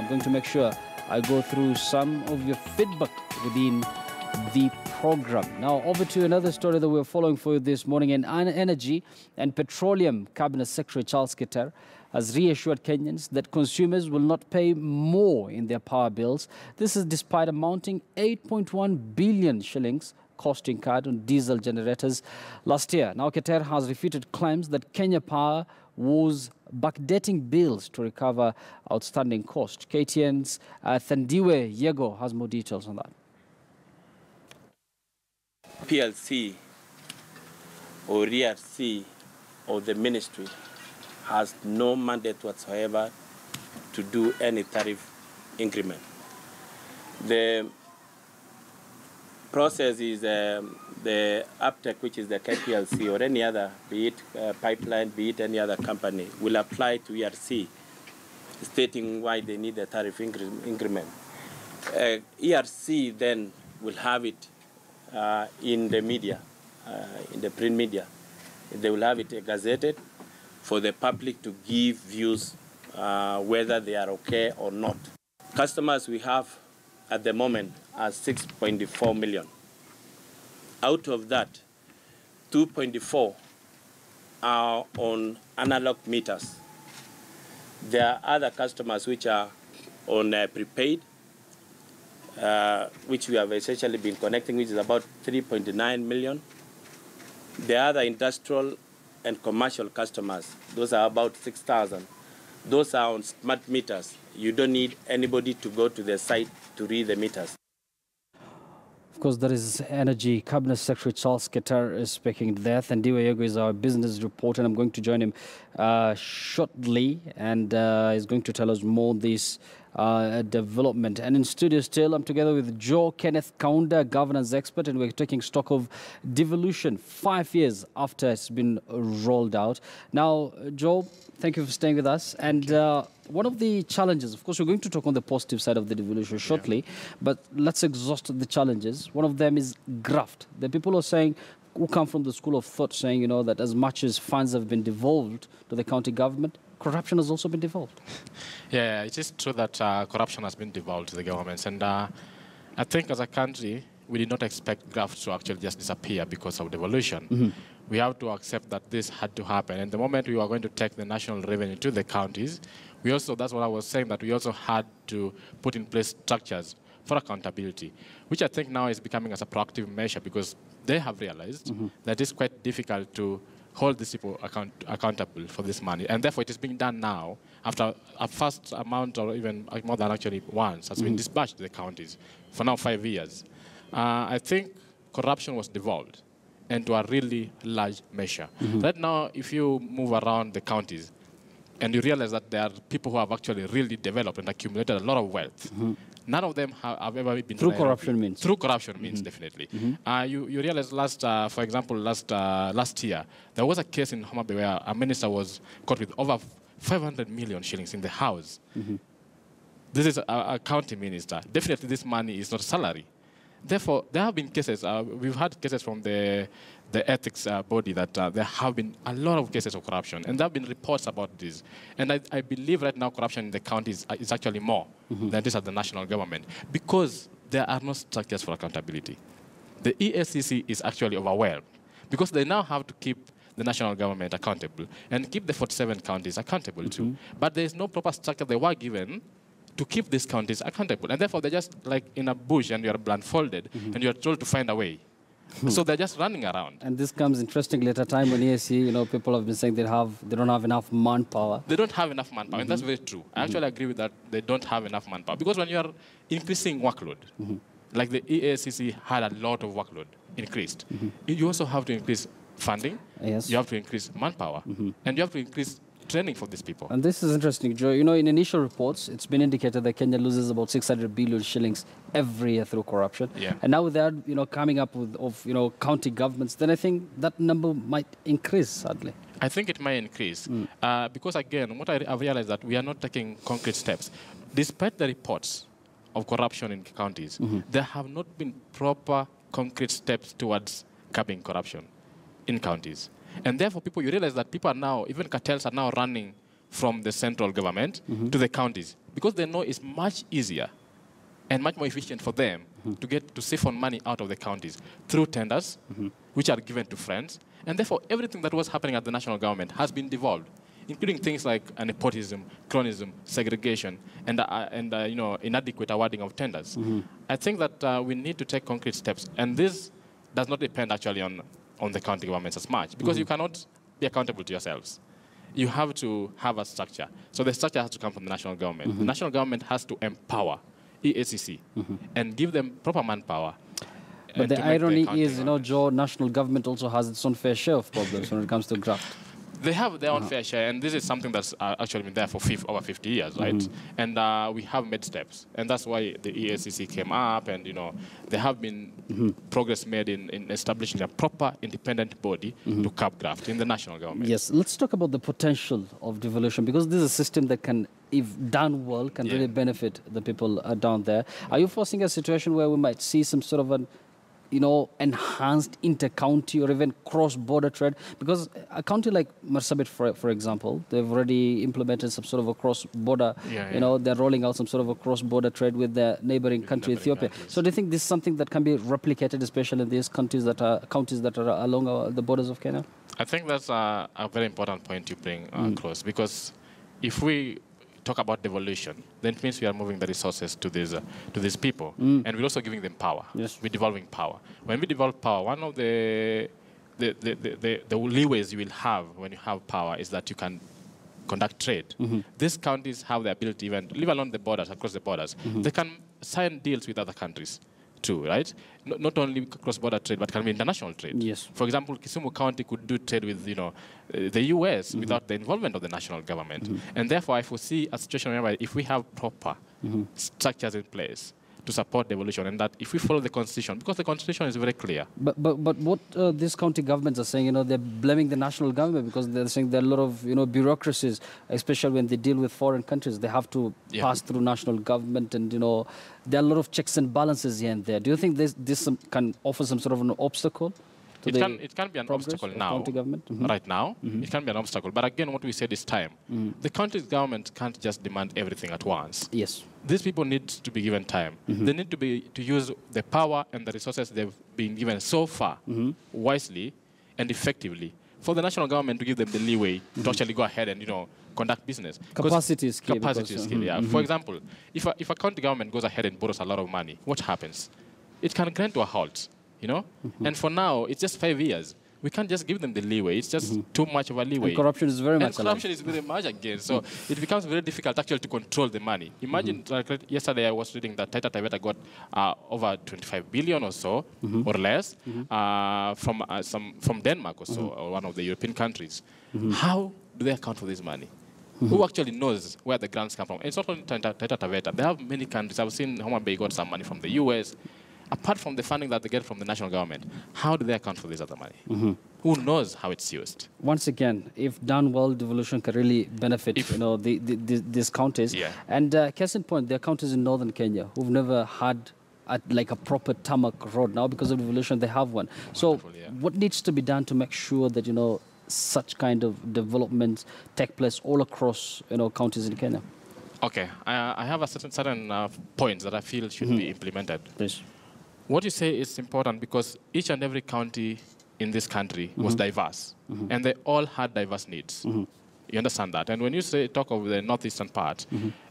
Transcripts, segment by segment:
I'm going to make sure I go through some of your feedback within the program. Now, over to another story that we're following for you this morning. In Energy and Petroleum Cabinet Secretary Charles Keter has reassured Kenyans that consumers will not pay more in their power bills. This is despite a mounting 8.1 billion shillings cost incurred on diesel generators last year. Now, Keter has refuted claims that Kenya Power was backdating bills to recover outstanding costs. KTN's Thandiwe Yego has more details on that. PLC or ERC or the ministry has no mandate whatsoever to do any tariff increment. The process is the uptake, which is the KPLC or any other, be it pipeline, be it any other company, will apply to ERC, stating why they need the tariff increment. ERC then will have it in the media, in the print media. They will have it gazetted for the public to give views whether they are okay or not. Customers we have at the moment are 6.4 million. Out of that, 2.4 are on analog meters. There are other customers which are on prepaid, which we have essentially been connecting, which is about 3.9 million. The other industrial and commercial customers, those are about 6,000. Those are on smart meters. You don't need anybody to go to the site to read the meters. Of course, that is Energy Cabinet Secretary Charles Keter is speaking there. Thandiwe Yego is our business reporter, and I'm going to join him shortly, and he's going to tell us more on this development. And in studio still, I'm together with Joe Kenneth Kaunda, governance expert, and we're taking stock of devolution 5 years after it's been rolled out. Now, Joe, thank you for staying with us. And one of the challenges, of course, we're going to talk on the positive side of the devolution shortly, but let's exhaust the challenges. One of them is graft. The people are saying, who come from the school of thought, saying, you know, that as much as funds have been devolved to the county government, corruption has also been devolved. Yeah, it is true that corruption has been devolved to the governments. And I think as a country, we did not expect graft to actually just disappear because of devolution. Mm-hmm. We have to accept that this had to happen. And the moment we were going to take the national revenue to the counties, we also, that's what I was saying, that we also had to put in place structures for accountability, which I think now is becoming as a proactive measure because they have realized that it's quite difficult to hold these people accountable for this money. And therefore, it is being done now after a first amount or even more than actually once has been dispatched to the counties for now 5 years. I think corruption was devolved into a really large measure. Right now, if you move around the counties and you realize that there are people who have actually really developed and accumulated a lot of wealth, none of them have ever been... Through corruption means? Through corruption means, definitely. You realize for example, last year, there was a case in Homa Bay where a minister was caught with over 500 million shillings in the house. This is a county minister. Definitely this money is not salary. Therefore, there have been cases, we've had cases from the ethics body that there have been a lot of cases of corruption, and there have been reports about this. And I believe right now corruption in the counties is actually more than this at the national government because there are no structures for accountability. The EACC is actually overwhelmed because they now have to keep the national government accountable and keep the 47 counties accountable too. But there is no proper structure they were given to keep these counties accountable. And therefore, they're just like in a bush and you're blindfolded and you're told to find a way. So they're just running around. And this comes interestingly at a time when EAC, you know, people have been saying they don't have enough manpower. They don't have enough manpower, and that's very true. I actually agree with that. They don't have enough manpower. Because when you're increasing workload, like the EACC had a lot of workload increased, you also have to increase funding, you have to increase manpower, and you have to increase training for these people. And this is interesting, Joe. You know, in initial reports, it's been indicated that Kenya loses about 600 billion shillings every year through corruption. Yeah. And now with that, you know, coming up with county governments, then I think that number might increase, sadly. I think it might increase because, again, what I've realized that we are not taking concrete steps. Despite the reports of corruption in counties, there have not been proper concrete steps towards curbing corruption in counties. And therefore, you realize that people are now, even cartels are now running from the central government to the counties because they know it's much easier and much more efficient for them to get to siphon money out of the counties through tenders, which are given to friends. And therefore, everything that was happening at the national government has been devolved, including things like nepotism, cronyism, segregation, and inadequate awarding of tenders. I think that we need to take concrete steps, and this does not depend actually on the county governments as much, because you cannot be accountable to yourselves. You have to have a structure. So the structure has to come from the national government. The national government has to empower EACC and give them proper manpower. But the irony is, Joe, national government also has its own fair share of problems when it comes to graft. They have their own fair share, and this is something that's actually been there for over 50 years, right? And we have made steps, and that's why the EACC came up, and there have been progress made in establishing a proper independent body to curb graft in the national government. Yes, let's talk about the potential of devolution, because this is a system that can, if done well, can really benefit the people down there. Are you foreseeing a situation where we might see some sort of an enhanced inter-county or even cross-border trade? Because a county like Marsabit, for example, they've already implemented some sort of a cross-border, they're rolling out some sort of a cross-border trade with their neighboring country, Ethiopia. So do you think this is something that can be replicated, especially in these counties that are along the borders of Kenya? I think that's a very important point you bring across, because if we talk about devolution, then it means we are moving the resources to these people, and we're also giving them power. Yes. We're devolving power. When we devolve power, one of the leeways you will have when you have power is that you can conduct trade. These counties have the ability, even leave alone the borders, across the borders, they can sign deals with other countries too, right? Not only cross-border trade, but can be international trade. Yes. For example, Kisumu County could do trade with, the U.S. without the involvement of the national government. And therefore, I foresee a situation whereby if we have proper structures in place to support devolution, and that if we follow the Constitution, because the Constitution is very clear. But what these county governments are saying, they're blaming the national government, because they're saying there are a lot of, bureaucracies, especially when they deal with foreign countries. They have to pass through national government, and, there are a lot of checks and balances here and there. Do you think this can offer some sort of an obstacle? It can be an obstacle now, right now. It can be an obstacle. But again, what we said is time. The country's government can't just demand everything at once. Yes. These people need to be given time. They need to use the power and the resources they've been given so far wisely and effectively, for the national government to give them the leeway to actually go ahead and conduct business. Capacity is key. Capacity is key, yeah. For example, if a county government goes ahead and borrows a lot of money, what happens? It can grind to a halt. And for now, it's just 5 years. We can't just give them the leeway. It's just too much of a leeway. And corruption is very much corruption is very much again. So it becomes very difficult actually to control the money. Imagine, yesterday I was reading that Taita Taveta got over 25 billion or so, or less, from Denmark or so, or one of the European countries. How do they account for this money? Who actually knows where the grants come from? And it's not only Taita Taveta. They have many countries. I've seen Homa Bay got some money from the US. Apart from the funding that they get from the national government, how do they account for this other money? Who knows how it's used? Once again, if done well, devolution can really benefit these counties. Yeah. And case in point, there are counties in northern Kenya who've never had like a proper tarmac road. Now, because of devolution, they have one. So what needs to be done to make sure that, such kind of developments take place all across, counties in Kenya? Okay, I have a certain points that I feel should be implemented. Please. What you say is important, because each and every county in this country was diverse, and they all had diverse needs. You understand that? And when you talk of the northeastern part,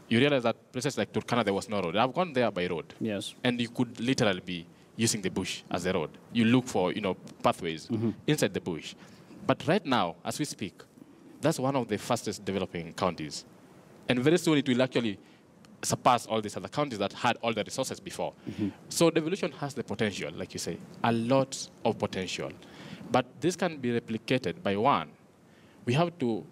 you realize that places like Turkana, there was no road. I've gone there by road. Yes. And you could literally be using the bush as a road. You look for, pathways inside the bush. But right now, as we speak, that's one of the fastest developing counties. And very soon it will actually surpass all these other counties that had all the resources before. So devolution has the potential, like you say, a lot of potential. But this can be replicated by one. We have to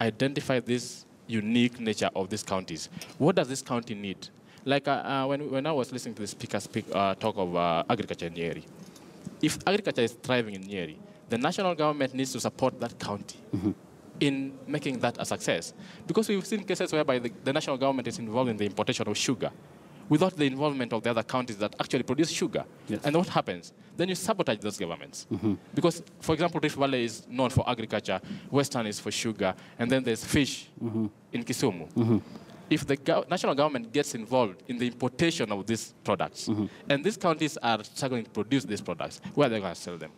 identify this unique nature of these counties. What does this county need? Like when I was listening to the speaker talk of agriculture in Nyeri, if agriculture is thriving in Nyeri, the national government needs to support that county in making that a success. Because we've seen cases whereby the national government is involved in the importation of sugar without the involvement of the other counties that actually produce sugar. Yes. And what happens? Then you sabotage those governments. Because, for example, Rift Valley is known for agriculture, Western is for sugar, and then there's fish in Kisumu. if the national government gets involved in the importation of these products, and these counties are struggling to produce these products, where are they going to sell them?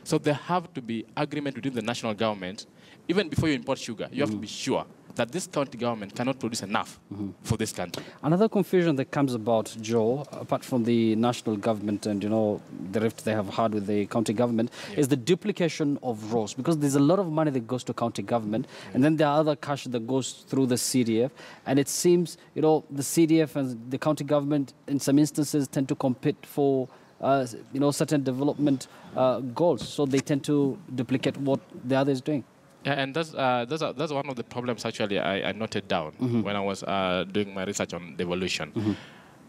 So there have to be agreement between the national government. Even before you import sugar, you have to be sure that this county government cannot produce enough for this country. Another confusion that comes about, Joe, apart from the national government and, the rift they have had with the county government, is the duplication of roles. Because there's a lot of money that goes to county government, and then there are other cash that goes through the CDF. And it seems, the CDF and the county government, in some instances, tend to compete for certain development goals. So they tend to duplicate what the other is doing. Yeah, and that's one of the problems actually I noted down when I was doing my research on devolution.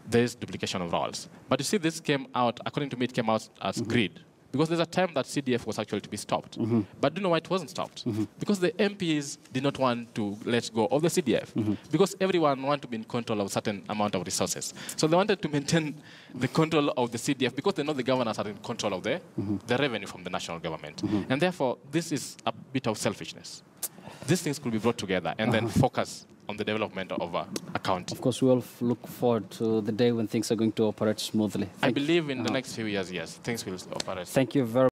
There's duplication of roles. But you see, this came out, according to me, it came out as greed. Because there's a time that CDF was actually to be stopped. But do you know why it wasn't stopped? Because the MPs did not want to let go of the CDF. Because everyone wanted to be in control of a certain amount of resources. So they wanted to maintain the control of the CDF because they know the governors are in control of the revenue from the national government. And therefore, this is a bit of selfishness. These things could be brought together and then focus on the development of a county. Of course, we all look forward to the day when things are going to operate smoothly. I believe in the next few years, yes, things will operate. Thank you very much.